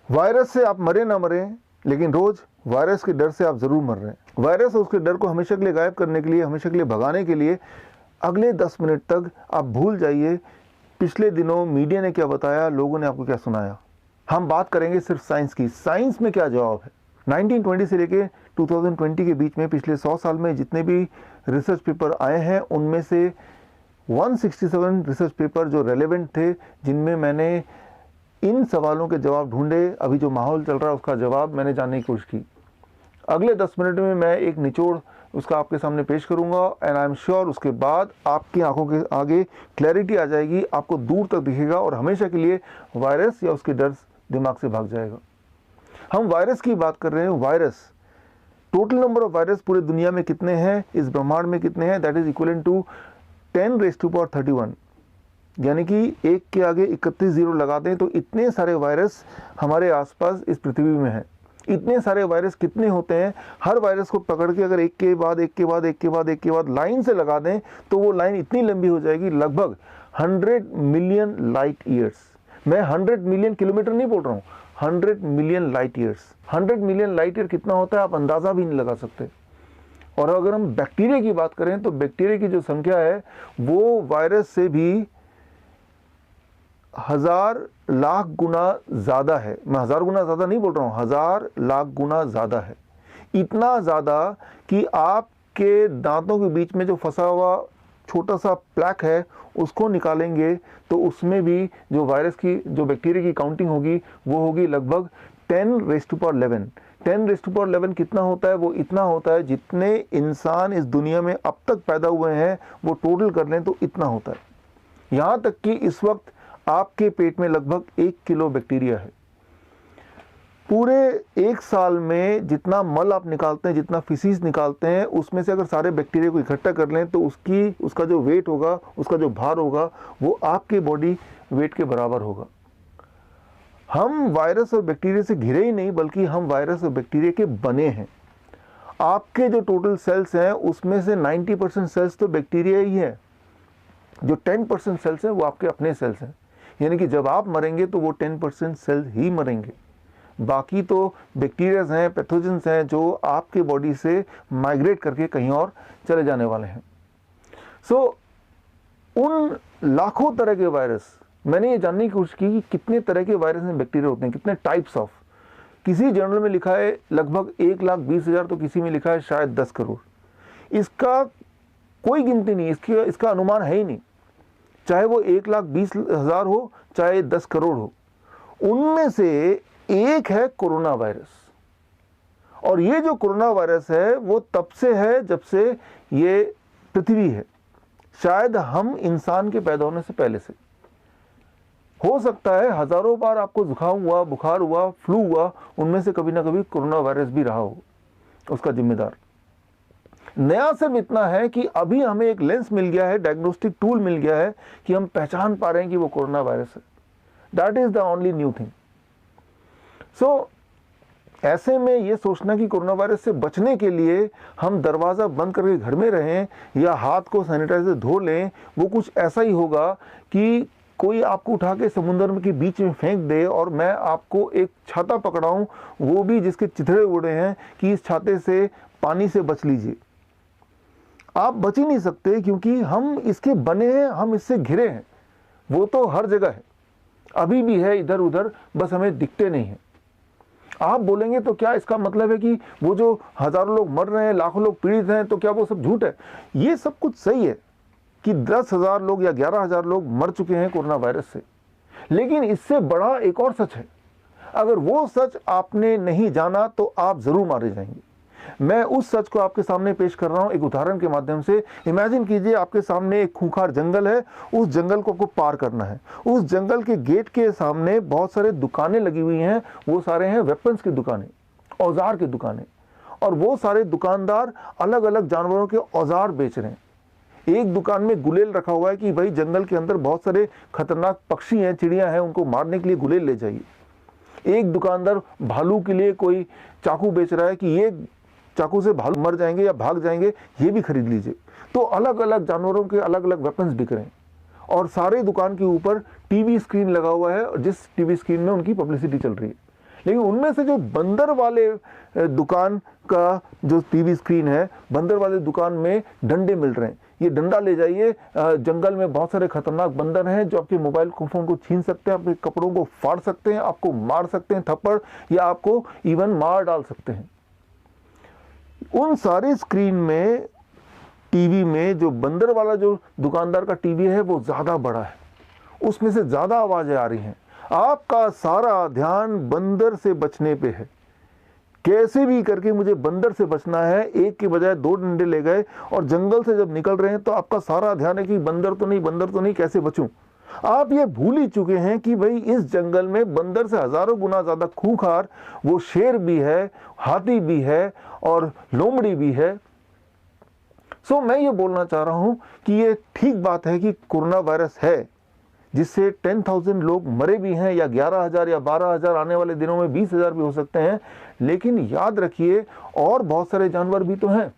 Virus से आप मरे ना मरे, लेकिन रोज वायरस के डर से आप जरूर मर रहे हैं। वायरस और उसके डर को हमेशा के लिए गायब करने के लिए, हमेशा के लिए भगाने के लिए अगले 10 मिनट तक आप भूल जाइए पिछले दिनों मीडिया ने क्या बताया, लोगों ने आपको क्या सुनाया। हम बात करेंगे सिर्फ साइंस की। साइंस में क्या जवाब है। 1920 से लेके 2020 के बीच में पिछले 100 साल में जितने भी रिसर्च पेपर आए हैं, उनमें से 167 रिसर्च पेपर जो रेलेवेंट थे, जिनमें मैंने इन सवालों के जवाब ढूंढे। अभी जो माहौल चल रहा है उसका जवाब मैंने जानने की कोशिश की। अगले 10 मिनट में मैं एक निचोड़ उसका आपके सामने पेश करूंगा, एंड आई एम श्योर उसके बाद आपकी आंखों के आगे क्लैरिटी आ जाएगी, आपको दूर तक दिखेगा और हमेशा के लिए वायरस या उसके डर दिमाग से भाग जाएगा। हम वायरस की बात कर रहे हैं। Virus, total number of virus पूरे दुनिया में कितने हैं, इस ब्रह्मांड में कितने हैं, दैट इज इक्वलेंट टू 10⁻31। यानी कि एक के आगे 31 जीरो लगा दें तो इतने सारे वायरस हमारे आसपास इस पृथ्वी में हैं। इतने सारे वायरस कितने होते हैं, हर वायरस को पकड़ के अगर एक के बाद एक के बाद एक के बाद एक के बाद लाइन से लगा दें तो वो लाइन इतनी लंबी हो जाएगी, लगभग 100 मिलियन लाइट ईयर्स। मैं 100 मिलियन किलोमीटर नहीं बोल रहा हूँ, 100 million light years. 100 million light year कितना होता है आप अंदाज़ा भी नहीं लगा सकते। और अगर हम बैक्टीरिया की बात करें तो बैक्टीरिया की जो संख्या है वो वायरस से भी 1000 लाख गुना ज़्यादा है। मैं 1000 गुना ज़्यादा नहीं बोल रहा हूँ, 1000 लाख गुना ज़्यादा है। इतना ज़्यादा कि आपके दांतों के बीच में जो फंसा हुआ छोटा सा प्लैक है उसको निकालेंगे तो उसमें भी जो वायरस की, जो बैक्टीरिया की काउंटिंग होगी वो होगी लगभग 10⁻11। 10⁻11 कितना होता है, वो इतना होता है जितने इंसान इस दुनिया में अब तक पैदा हुए हैं वो टोटल कर लें तो इतना होता है। यहाँ तक कि इस वक्त आपके पेट में लगभग 1 किलो बैक्टीरिया है। पूरे एक साल में जितना मल आप निकालते हैं, जितना फिसीस निकालते हैं, उसमें से अगर सारे बैक्टीरिया को इकट्ठा कर लें तो उसका जो वेट होगा, उसका जो भार होगा वो आपके बॉडी वेट के बराबर होगा। हम वायरस और बैक्टीरिया से घिरे ही नहीं, बल्कि हम वायरस और बैक्टीरिया के बने हैं। आपके जो टोटल सेल्स हैं उसमें से 90% सेल्स तो बैक्टीरिया ही है। जो 10% सेल्स हैं वो आपके अपने सेल्स हैं। यानी कि जब आप मरेंगे तो वो 10% सेल्स ही मरेंगे, बाकी तो बैक्टीरियाज हैं, पैथोजेंस हैं जो आपके बॉडी से माइग्रेट करके कहीं और चले जाने वाले हैं। सो उन लाखों तरह के वायरस, मैंने ये जानने की कोशिश की कि कितने तरह के वायरस में बैक्टीरिया होते हैं, कितने टाइप्स ऑफ। किसी जर्नल में लिखा है लगभग 1,20,000, तो किसी में लिखा है शायद 10 करोड़। इसका कोई गिनती नहीं, इसका अनुमान है ही नहीं। चाहे वो 1,20,000 हो, चाहे 10 करोड़ हो, उनमें से एक है कोरोना वायरस। और ये जो कोरोना वायरस है वो तब से है जब से ये पृथ्वी है, शायद हम इंसान के पैदा होने से पहले से। हो सकता है हजारों बार आपको जुकाम हुआ, बुखार हुआ, फ्लू हुआ, उनमें से कभी ना कभी कोरोना वायरस भी रहा हो उसका जिम्मेदार। नया सिर्फ इतना है कि अभी हमें एक लेंस मिल गया है, डायग्नोस्टिक टूल मिल गया है कि हम पहचान पा रहे हैं कि वो कोरोना वायरस है। That is the only new thing. So ऐसे में ये सोचना कि कोरोना वायरस से बचने के लिए हम दरवाज़ा बंद करके घर में रहें या हाथ को सैनिटाइजर धो लें, वो कुछ ऐसा ही होगा कि कोई आपको उठा के समुद्र के बीच में फेंक दे और मैं आपको एक छाता पकड़ाऊं, वो भी जिसके चिथड़े उड़े हैं कि इस छाते से पानी से बच लीजिए। आप बच ही नहीं सकते, क्योंकि हम इसके बने हैं, हम इससे घिरे हैं। वो तो हर जगह है, अभी भी है इधर उधर, बस हमें दिखते नहीं हैं। आप बोलेंगे तो क्या इसका मतलब है कि वो जो हजारों लोग मर रहे हैं, लाखों लोग पीड़ित हैं, तो क्या वो सब झूठ है? ये सब कुछ सही है कि 10,000 लोग या 11,000 लोग मर चुके हैं कोरोना वायरस से, लेकिन इससे बड़ा एक और सच है। अगर वो सच आपने नहीं जाना तो आप जरूर मारे जाएंगे। मैं उस सच को आपके सामने पेश कर रहा हूं एक उदाहरण के माध्यम से। इमेजिन कीजिए आपके सामने एक खूंखार जंगल है, उस जंगल को आपको पार करना है। उस जंगल के गेट के सामने बहुत सारे दुकानें लगी हुई हैं, वो सारे हैं वेपन्स की दुकानें, औजार की दुकानें, और वो सारे दुकानदार अलग अलग जानवरों के औजार बेच रहे हैं। एक दुकान में गुलेल रखा हुआ है कि भाई जंगल के अंदर बहुत सारे खतरनाक पक्षी हैं, चिड़ियां हैं, उनको मारने के लिए गुलेल ले जाइए। एक दुकानदार भालू के लिए कोई चाकू बेच रहा है कि ये चाकू से भालू मर जाएंगे या भाग जाएंगे, ये भी खरीद लीजिए। तो अलग अलग जानवरों के अलग अलग वेपन्स बिक रहे हैं, और सारे दुकान के ऊपर टीवी स्क्रीन लगा हुआ है, और जिस टीवी स्क्रीन में उनकी पब्लिसिटी चल रही है। लेकिन उनमें से जो बंदर वाले दुकान का जो टीवी स्क्रीन है, बंदर वाले दुकान में डंडे मिल रहे हैं। ये डंडा ले जाइए, जंगल में बहुत सारे खतरनाक बंदर हैं जो आपके मोबाइल फोन को छीन सकते हैं, आपके कपड़ों को फाड़ सकते हैं, आपको मार सकते हैं थप्पड़, या आपको इवन मार डाल सकते हैं। उन सारे स्क्रीन में, टीवी में जो बंदर वाला जो दुकानदार का टीवी है वो ज़्यादा बड़ा है, उसमें से ज़्यादा आवाज़ें आ रही हैं। आपका सारा ध्यान बंदर से बचने पे है, कैसे भी करके मुझे बंदर से बचना है। एक के बजाय 2 डंडे ले गए और जंगल से जब निकल रहे हैं तो आपका सारा ध्यान है कि बंदर तो नहीं, कैसे बचूं। आप ये भूल ही चुके हैं कि भाई इस जंगल में बंदर से हजारों गुना ज़्यादा खूंखार वो शेर भी है, हाथी भी है और लोमड़ी भी है। सो मैं ये बोलना चाह रहा हूं कि ये ठीक बात है कि कोरोना वायरस है, जिससे 10,000 लोग मरे भी हैं, या 11,000 या 12,000, आने वाले दिनों में 20,000 भी हो सकते हैं। लेकिन याद रखिए और बहुत सारे जानवर भी तो हैं।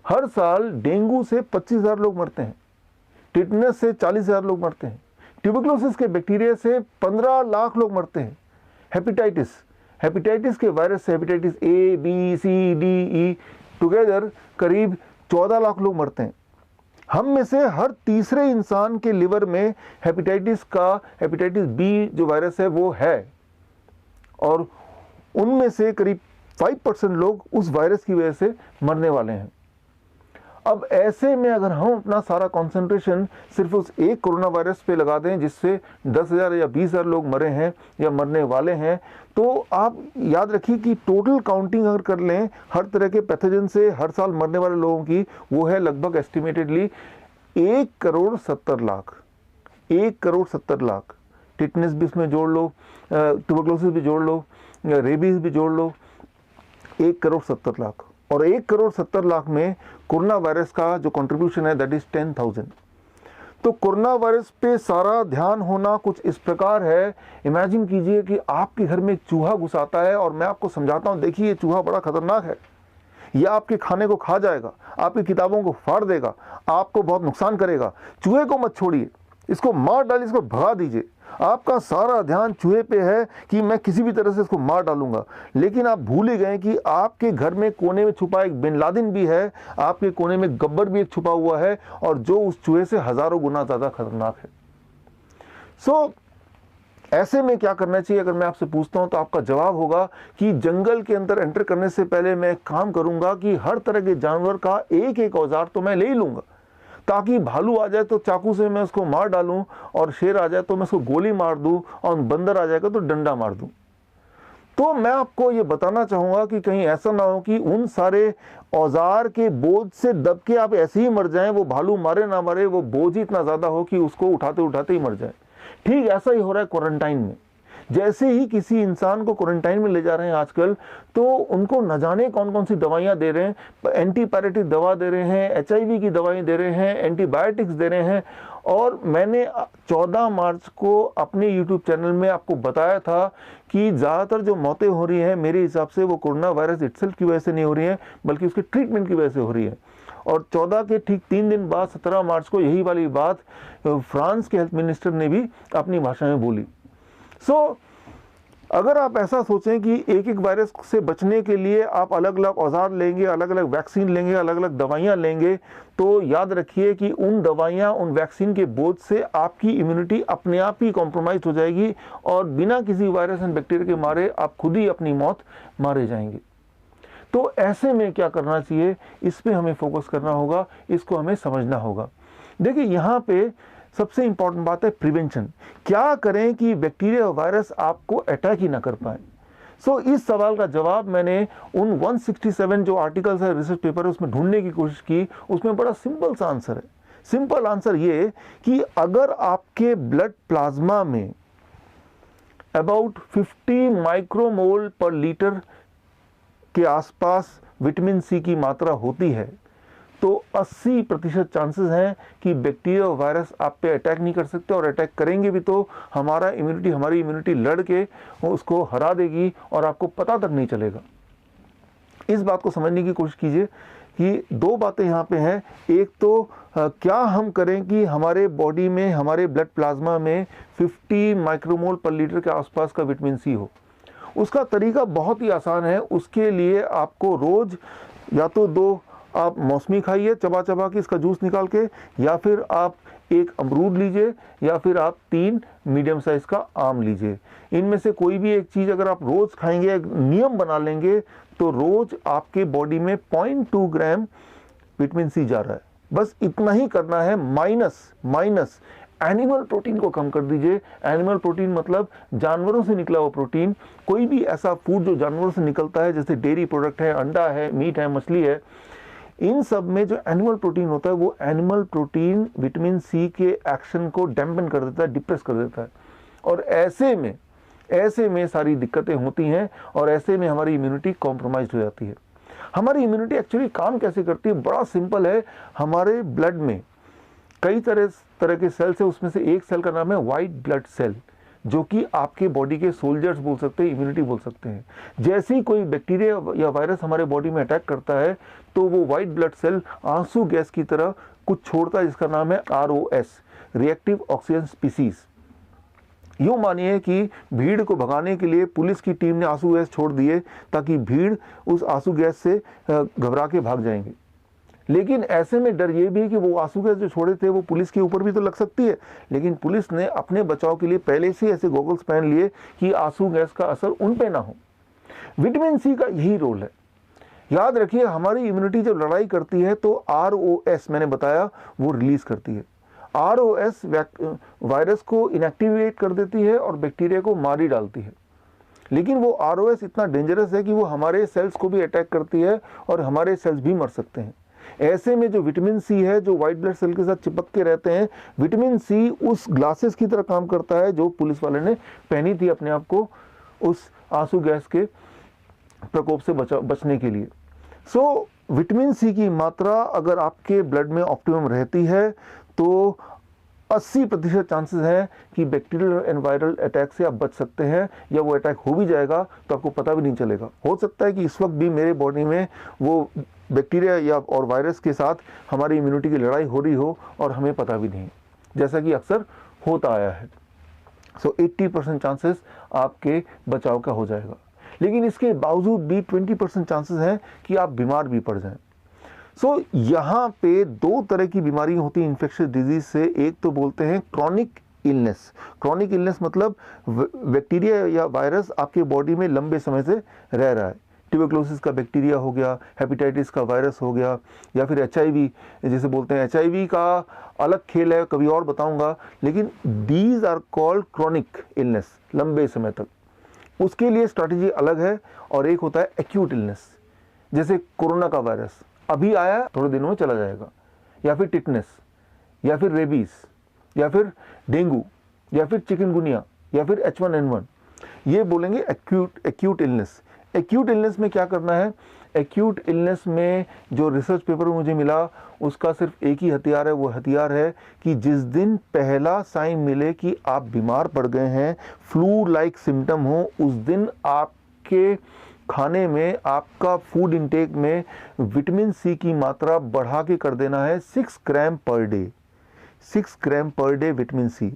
हर साल डेंगू से 25,000 लोग मरते हैं, टिटनस से 40,000 लोग मरते हैं, ट्यूबरकुलोसिस के बैक्टीरिया से 15 लाख लोग मरते हैं, हेपेटाइटिस के वायरस से, hepatitis A, B, C, D, E together करीब 14 लाख लोग मरते हैं। हम में से हर तीसरे इंसान के लिवर में हेपेटाइटिस B जो वायरस है वो है, और उनमें से करीब 5% लोग उस वायरस की वजह से मरने वाले हैं। अब ऐसे में अगर हम अपना सारा कंसंट्रेशन सिर्फ उस एक कोरोना वायरस पे लगा दें जिससे 10,000 या 20,000 लोग मरे हैं या मरने वाले हैं, तो आप याद रखिए कि टोटल काउंटिंग अगर कर लें हर तरह के पैथोजन से हर साल मरने वाले लोगों की, वो है लगभग एस्टिमेटेडली 1,70,00,000। टिटनेस भी इसमें जोड़ लो, ट्यूबरकुलोसिस भी जोड़ लो, रेबीज भी जोड़ लो, 1,70,00,000। और 1,70,00,000 में कोरोना वायरस का जो कंट्रीब्यूशन है दैट इज 10,000। तो कोरोना वायरस पे सारा ध्यान होना कुछ इस प्रकार है, इमेजिन कीजिए कि आपके घर में एक चूहा घुस आता है, और मैं आपको समझाता हूँ, देखिए ये चूहा बड़ा खतरनाक है, यह आपके खाने को खा जाएगा, आपकी किताबों को फाड़ देगा, आपको बहुत नुकसान करेगा। चूहे को मत छोड़िए, इसको मार डालिए, इसको भगा दीजिए। आपका सारा ध्यान चूहे पे है कि मैं किसी भी तरह से इसको मार डालूंगा, लेकिन आप भूल ही गए कि आपके घर में कोने में छुपा एक बिन लादेन भी है, आपके कोने में गब्बर भी एक छुपा हुआ है, और जो उस चूहे से हजारों गुना ज्यादा खतरनाक है। सो ऐसे में क्या करना चाहिए अगर मैं आपसे पूछता हूं, तो आपका जवाब होगा कि जंगल के अंदर एंटर करने से पहले मैं एक काम करूंगा कि हर तरह के जानवर का एक एक औजार तो मैं ले ही लूंगा, ताकि भालू आ जाए तो चाकू से मैं उसको मार डालूं, और शेर आ जाए तो मैं उसको गोली मार दूं, और बंदर आ जाएगा तो डंडा मार दूं। तो मैं आपको ये बताना चाहूंगा कि कहीं ऐसा ना हो कि उन सारे औजार के बोझ से दब के आप ऐसे ही मर जाएं, वो भालू मारे ना मारे, वो बोझ ही इतना ज्यादा हो कि उसको उठाते उठाते ही मर जाए। ठीक ऐसा ही हो रहा है क्वारंटाइन में। जैसे ही किसी इंसान को क्वारंटाइन में ले जा रहे हैं आजकल, तो उनको न जाने कौन कौन सी दवाइयां दे रहे हैं, एंटीपायरेटिक दवा दे रहे हैं, HIV की दवाएं दे रहे हैं, एंटीबायोटिक्स दे रहे हैं। और मैंने 14 मार्च को अपने YouTube चैनल में आपको बताया था कि ज़्यादातर जो मौतें हो रही हैं मेरे हिसाब से वो कोरोना वायरस इटसेल्फ की वजह से नहीं हो रही हैं, बल्कि उसके ट्रीटमेंट की वजह से हो रही है। और 14 के ठीक 3 दिन बाद 17 मार्च को यही वाली बात फ्रांस के हेल्थ मिनिस्टर ने भी अपनी भाषा में बोली। सो अगर आप ऐसा सोचें कि एक एक वायरस से बचने के लिए आप अलग अलग औजार लेंगे, अलग अलग वैक्सीन लेंगे, अलग अलग दवाइयां लेंगे, तो याद रखिए कि उन दवाइयां, उन वैक्सीन के बोझ से आपकी इम्यूनिटी अपने आप ही कॉम्प्रोमाइज हो जाएगी, और बिना किसी वायरस एंड बैक्टीरिया के मारे आप खुद ही अपनी मौत मारे जाएंगे। तो ऐसे में क्या करना चाहिए, इस पे हमें फोकस करना होगा, इसको हमें समझना होगा। देखिए यहाँ पे सबसे इंपॉर्टेंट बात है प्रिवेंशन। क्या करें कि बैक्टीरिया वायरस आपको अटैक ही ना कर पाए। सो इस सवाल का जवाब मैंने उन 167 जो आर्टिकल्स है, रिसर्च पेपर है, उसमें ढूंढने की कोशिश की। उसमें बड़ा सिंपल सा आंसर है। सिंपल आंसर ये कि अगर आपके ब्लड प्लाज्मा में अबाउट 50 माइक्रोमोल पर लीटर के आसपास विटामिन C की मात्रा होती है, तो 80% चांसेस हैं कि बैक्टीरिया वायरस आप पे अटैक नहीं कर सकते, और अटैक करेंगे भी तो हमारी इम्यूनिटी लड़ के उसको हरा देगी और आपको पता तक नहीं चलेगा। इस बात को समझने की कोशिश कीजिए कि 2 बातें यहाँ पे हैं। एक तो क्या हम करें कि हमारे बॉडी में, हमारे ब्लड प्लाज्मा में 50 माइक्रोमोल पर लीटर के आसपास का विटामिन C हो। उसका तरीका बहुत ही आसान है। उसके लिए आपको रोज़ या तो 2 आप मौसमी खाइए चबा चबा के इसका जूस निकाल के, या फिर आप 1 अमरूद लीजिए, या फिर आप 3 मीडियम साइज़ का आम लीजिए। इनमें से कोई भी एक चीज़ अगर आप रोज़ खाएंगे, एक नियम बना लेंगे, तो रोज़ आपके बॉडी में 0.2 ग्राम विटामिन सी जा रहा है। बस इतना ही करना है। माइनस एनिमल प्रोटीन को कम कर दीजिए। एनिमल प्रोटीन मतलब जानवरों से निकला हुआ प्रोटीन। कोई भी ऐसा फूड जो जानवरों से निकलता है, जैसे डेयरी प्रोडक्ट है, अंडा है, मीट है, मछली है, इन सब में जो एनिमल प्रोटीन होता है, वो एनिमल प्रोटीन विटामिन सी के एक्शन को डैम्पन कर देता है, डिप्रेस कर देता है। और ऐसे में सारी दिक्कतें होती हैं, और ऐसे में हमारी इम्यूनिटी कॉम्प्रोमाइज हो जाती है। हमारी इम्यूनिटी एक्चुअली काम कैसे करती है? बड़ा सिंपल है। हमारे ब्लड में कई तरह के सेल्स है। उसमें से एक सेल का नाम है वाइट ब्लड सेल, जो कि आपके बॉडी के सोल्जर्स बोल सकते हैं, इम्यूनिटी बोल सकते हैं। जैसे ही कोई बैक्टीरिया या वायरस हमारे बॉडी में अटैक करता है, तो वो वाइट ब्लड सेल आंसू गैस की तरह कुछ छोड़ता है, जिसका नाम है ROS, रिएक्टिव ऑक्सीजन स्पीसीज। यूँ मानिए कि भीड़ को भगाने के लिए पुलिस की टीम ने आंसू गैस छोड़ दिए, ताकि भीड़ उस आंसू गैस से घबरा के भाग जाएंगे। लेकिन ऐसे में डर ये भी है कि वो आंसू गैस जो छोड़े थे वो पुलिस के ऊपर भी तो लग सकती है। लेकिन पुलिस ने अपने बचाव के लिए पहले से ऐसे गॉगल्स पहन लिए कि आंसू गैस का असर उन पे ना हो। विटामिन सी का यही रोल है। याद रखिए, हमारी इम्यूनिटी जब लड़ाई करती है तो ROS मैंने बताया वो रिलीज करती है। ROS वायरस को इनएक्टिवेट कर देती है और बैक्टीरिया को मार ही डालती है। लेकिन वो ROS इतना डेंजरस है कि वो हमारे सेल्स को भी अटैक करती है और हमारे सेल्स भी मर सकते हैं। ऐसे में जो विटामिन सी है, जो वाइट ब्लड सेल के साथ चिपक के रहते हैं, विटामिन सी उस ग्लासेस की तरह काम करता है जो पुलिस वाले ने पहनी थी अपने आप को उस आंसू गैस के प्रकोप से बचने के लिए। सो विटामिन सी की मात्रा अगर आपके ब्लड में ऑप्टिमम रहती है तो 80% चांसेस हैं कि बैक्टीरियल एंड वायरल अटैक से आप बच सकते हैं, या वो अटैक हो भी जाएगा तो आपको पता भी नहीं चलेगा। हो सकता है कि इस वक्त भी मेरे बॉडी में वो बैक्टीरिया या और वायरस के साथ हमारी इम्यूनिटी की लड़ाई हो रही हो और हमें पता भी नहीं, जैसा कि अक्सर होता आया है। सो 80% चांसेस आपके बचाव का हो जाएगा। लेकिन इसके बावजूद भी 20% चांसेस हैं कि आप बीमार भी पड़ जाएं। सो यहाँ पे 2 तरह की बीमारी होती है इन्फेक्शियस डिजीज से। एक तो बोलते हैं क्रॉनिक इलनेस। क्रॉनिक इलनेस मतलब बैक्टीरिया या वायरस आपके बॉडी में लंबे समय से रह रहा है। ट्यूबरक्लोसिस का बैक्टीरिया हो गया, हेपेटाइटिस का वायरस हो गया, या फिर HIV जैसे बोलते हैं। HIV का अलग खेल है, कभी और बताऊंगा। लेकिन these are called chronic illness, लंबे समय तक। उसके लिए स्ट्रैटेजी अलग है। और एक होता है एक्यूट इलनेस, जैसे कोरोना का वायरस अभी आया, थोड़े दिनों में चला जाएगा, या फिर टिटनेस, या फिर रेबीज, या फिर डेंगू, या फिर चिकनगुनिया, या फिर H1N1। ये बोलेंगे एक्यूट इलनेस। एक्यूट इलनेस में क्या करना है? एक्यूट इलनेस में जो रिसर्च पेपर मुझे मिला, उसका सिर्फ एक ही हथियार है। वो हथियार है कि जिस दिन पहला साइन मिले कि आप बीमार पड़ गए हैं, फ्लू लाइक सिम्टम हो, उस दिन आपके खाने में, आपका फूड इनटेक में विटामिन सी की मात्रा बढ़ा के कर देना है 6 ग्राम पर डे। 6 ग्राम पर डे विटामिन सी।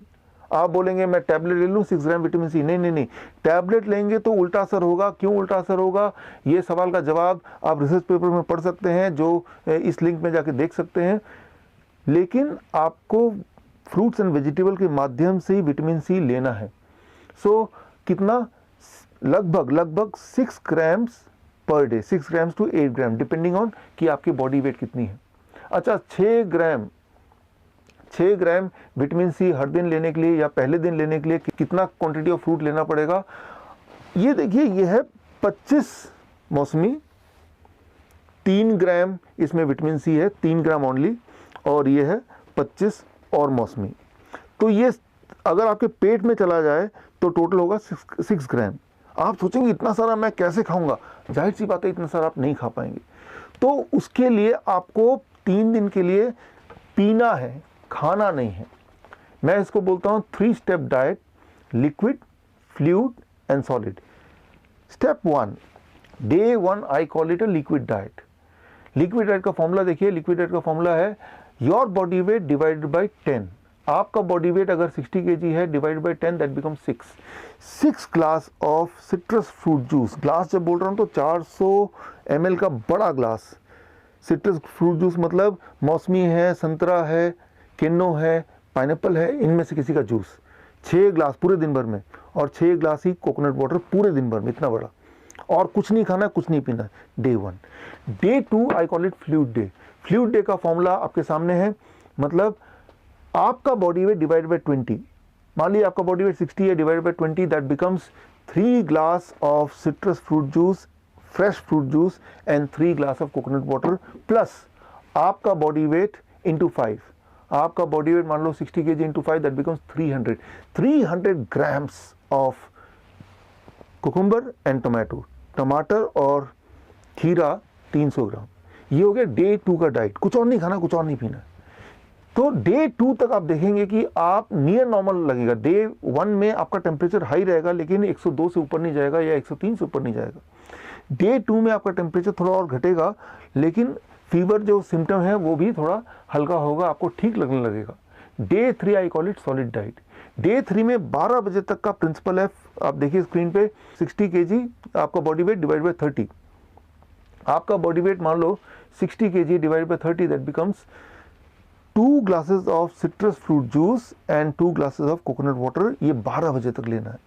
आप बोलेंगे मैं टैबलेट ले लूँ 6 ग्राम विटामिन सी? नहीं, टैबलेट लेंगे तो उल्टा असर होगा। क्यों उल्टा असर होगा? ये सवाल का जवाब आप रिसर्च पेपर में पढ़ सकते हैं, जो इस लिंक में जाके देख सकते हैं। लेकिन आपको फ्रूट्स एंड वेजिटेबल के माध्यम से ही विटामिन सी लेना है। सो कितना? लगभग 6 grams per day, 6 grams to 8 gram, depending on कि आपकी बॉडी वेट कितनी है। अच्छा, 6 ग्राम विटामिन सी हर दिन लेने के लिए या पहले दिन लेने के लिए कितना क्वांटिटी ऑफ फ्रूट लेना पड़ेगा? ये देखिए, ये है 25 मौसमी, 3 ग्राम इसमें विटामिन सी है, 3 ग्राम ओनली, और ये है 25 और मौसमी। तो ये अगर आपके पेट में चला जाए तो टोटल होगा 6 ग्राम। आप सोचेंगे इतना सारा मैं कैसे खाऊंगा? जाहिर सी बात है, इतना सारा आप नहीं खा पाएंगे। तो उसके लिए आपको 3 दिन के लिए पीना है, खाना नहीं है। मैं इसको बोलता हूँ 3 step diet: liquid, fluid and solid. Step 1, day 1 I call it a liquid diet. Liquid diet का फॉर्मूला देखिए। लिक्विड डाइट का फॉर्मूला है your body weight divided by 10। आपका बॉडी वेट अगर 60 kg है, divide by 10 that become 6 glass of citrus fruit juice. Glass जब बोल रहा हूँ तो 400 ml का बड़ा ग्लास सिट्रस फ्रूट जूस, मतलब मौसमी है, संतरा है, किन्नो है, पाइनएप्पल है, इनमें से किसी का जूस। 6 ग्लास पूरे दिन भर में, और 6 ग्लास ही कोकोनट वाटर पूरे दिन भर में, इतना बड़ा। और कुछ नहीं खाना, कुछ नहीं पीना। Day 1। Day 2 I call it fluid day. Fluid day का फॉर्मूला आपके सामने है, मतलब आपका बॉडी वेट डिवाइड बाय 20। मान लीजिए आपका बॉडी वेट 60 है, divide by 20 that becomes 3 glass of citrus fruit juice, fresh fruit juice and 3 glass of coconut water, plus आपका बॉडी वेट इंटू 5। आपका बॉडी वेट मान लो 60 kg into 5 that becomes 300 grams of cucumber and tomato, टमाटर और खीरा 300 ग्राम। ये हो गया day 2 का डाइट। कुछ और नहीं खाना, कुछ और नहीं पीना। तो डे 2 तक आप देखेंगे कि आप नियर नॉर्मल लगेगा। डे 1 में आपका टेम्परेचर हाई रहेगा, लेकिन 102 से ऊपर नहीं जाएगा या 103 से ऊपर नहीं जाएगा। डे 2 में आपका टेम्परेचर थोड़ा और घटेगा, लेकिन फीवर जो सिम्टम है वो भी थोड़ा हल्का होगा, आपको ठीक लगने लगेगा। Day 3 I call it solid diet. Day 3 में 12 बजे तक का प्रिंसिपल है, आप देखिए स्क्रीन पे, 60 kg आपका बॉडी वेट डिवाइड बाय 30। आपका बॉडी वेट मान लो 60 kg divide by 30 that becomes 2 glasses of citrus fruit juice and 2 glasses of coconut water. ये 12 बजे तक लेना है।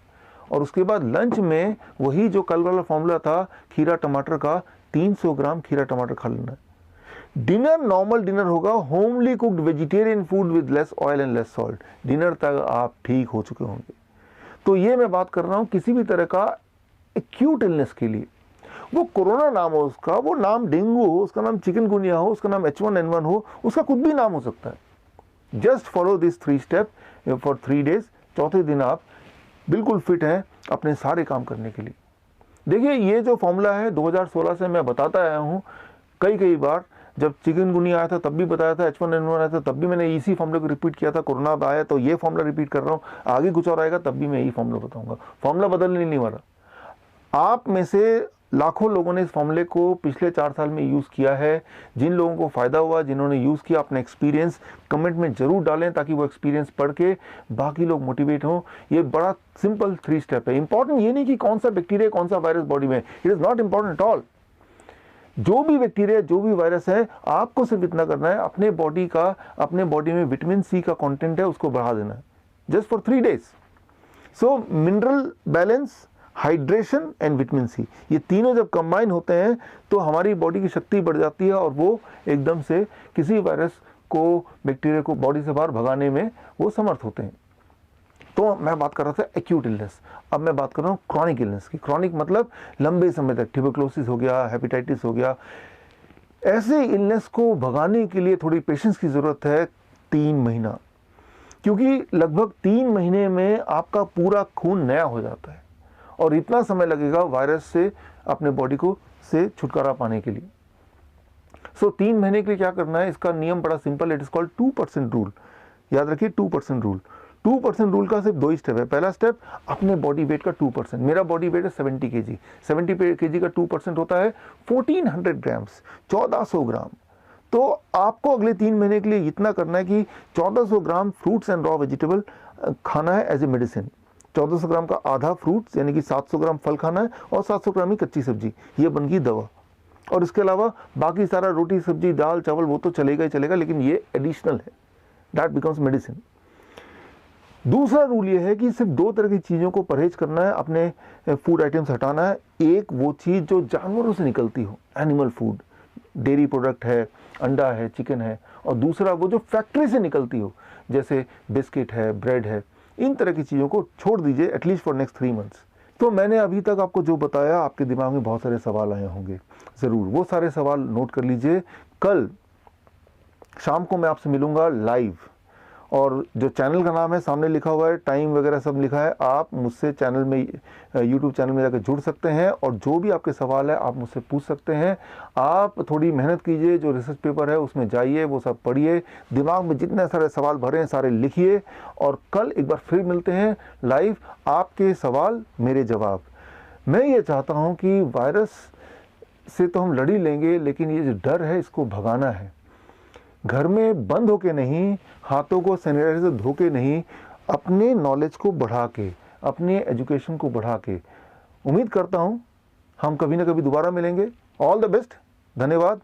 और उसके बाद लंच में वही जो कल वाला फॉर्मूला था खीरा टमाटर का, 300 ग्राम खीरा टमाटर खा लेना है। डिनर नॉर्मल डिनर होगा, homely cooked vegetarian food with less oil and less salt. Dinner तक आप ठीक हो चुके होंगे। तो ये मैं बात कर रहा हूँ किसी भी तरह का एक्यूट इलनेस के लिए, वो कोरोना नाम हो उसका, वो नाम डेंगू हो, उसका नाम चिकनगुनिया हो, उसका नाम H1N1 हो, उसका कुछ भी नाम हो सकता है। Just follow this 3 step for 3 days. चौथे दिन आप बिल्कुल फिट हैं अपने सारे काम करने के लिए। देखिए ये जो फॉर्मूला है 2016 से मैं बताता आया हूँ कई बार। जब चिकनगुनिया आया था तब भी बताया था, H1N1 आया था तब भी मैंने इसी फॉर्मूले को रिपीट किया था। कोरोना आया तो ये फॉर्मूला रिपीट कर रहा हूँ, आगे कुछ और आएगा तब भी मैं यही फॉर्मूला बताऊंगा। फॉर्मूला बदलने नहीं वाला। आप में से लाखों लोगों ने इस फॉर्मूले को पिछले 4 साल में यूज़ किया है। जिन लोगों को फ़ायदा हुआ, जिन्होंने यूज़ किया, अपना एक्सपीरियंस कमेंट में ज़रूर डालें ताकि वो एक्सपीरियंस पढ़ के बाकी लोग मोटिवेट हों। ये बड़ा सिंपल 3 स्टेप है। इंपॉर्टेंट ये नहीं कि कौन सा बैक्टीरिया कौन सा वायरस बॉडी में, it is not important at all. जो भी बैक्टीरिया जो भी वायरस है, आपको सिर्फ इतना करना है, अपने बॉडी में विटामिन सी का कंटेंट है उसको बढ़ा देना है, just for 3 days. So mineral balance, hydration and vitamin C, ये तीनों जब कंबाइन होते हैं तो हमारी बॉडी की शक्ति बढ़ जाती है और वो एकदम से किसी वायरस को, बैक्टीरिया को बॉडी से बाहर भगाने में वो समर्थ होते हैं। तो मैं बात कर रहा था एक्यूट इलनेस। अब मैं बात कर रहा हूँ क्रॉनिक इलनेस की। क्रॉनिक मतलब लंबे समय तक, ट्यूबरक्लोसिस हो गया, हेपेटाइटिस हो गया। ऐसे इलनेस को भगाने के लिए थोड़ी पेशेंस की ज़रूरत है, 3 महीना, क्योंकि लगभग 3 महीने में आपका पूरा खून नया हो जाता है और इतना समय लगेगा वायरस से अपने बॉडी को से छुटकारा पाने के लिए। सो 3 महीने के लिए क्या करना है, इसका नियम बड़ा सिंपल है, इट इज कॉल्ड 2% रूल। याद रखिए 2% रूल। 2% रूल का सिर्फ 2 स्टेप है। पहला स्टेप, अपने बॉडी वेट का 2%। मेरा बॉडी वेट है 70 kg। 70 kg का 2% होता है 1400 ग्राम्स, 1400 ग्राम। तो आपको अगले 3 महीने के लिए इतना करना है कि 1400 ग्राम फ्रूट्स एंड रॉ वेजिटेबल खाना है एज ए मेडिसिन। 1400 ग्राम का आधा फ्रूट्स यानी कि 700 ग्राम फल खाना है और 700 ग्राम ही कच्ची सब्जी, ये बन गई दवा। और इसके अलावा बाकी सारा रोटी सब्जी दाल चावल वो तो चलेगा ही चलेगा, लेकिन ये एडिशनल है, दैट बिकम्स मेडिसिन। दूसरा रूल ये है कि सिर्फ 2 तरह की चीज़ों को परहेज करना है, अपने फूड आइटम्स हटाना है। एक वो चीज़ जो जानवरों से निकलती हो, एनिमल फूड, डेयरी प्रोडक्ट है, अंडा है, चिकन है, और दूसरा वो जो फैक्ट्री से निकलती हो, जैसे बिस्किट है, ब्रेड है, इन तरह की चीज़ों को छोड़ दीजिए एटलीस्ट फॉर नेक्स्ट 3 मंथ्स। तो मैंने अभी तक आपको जो बताया, आपके दिमाग में बहुत सारे सवाल आए होंगे, ज़रूर वो सारे सवाल नोट कर लीजिए। कल शाम को मैं आपसे मिलूँगा लाइव, और जो चैनल का नाम है सामने लिखा हुआ है, टाइम वगैरह सब लिखा है। आप मुझसे चैनल में, यूट्यूब चैनल में जाकर जुड़ सकते हैं और जो भी आपके सवाल है आप मुझसे पूछ सकते हैं। आप थोड़ी मेहनत कीजिए, जो रिसर्च पेपर है उसमें जाइए, वो सब पढ़िए, दिमाग में जितने सारे सवाल भरे हैं सारे लिखिए, और कल एक बार फिर मिलते हैं लाइव। आपके सवाल मेरे जवाब। मैं ये चाहता हूँ कि वायरस से तो हम लड़ ही लेंगे, लेकिन ये जो डर है इसको भगाना है। घर में बंद होके नहीं, हाथों को सैनिटाइजर से धो के नहीं, अपने नॉलेज को बढ़ा के, अपने एजुकेशन को बढ़ा के। उम्मीद करता हूँ हम कभी ना कभी दोबारा मिलेंगे। ऑल द बेस्ट, धन्यवाद।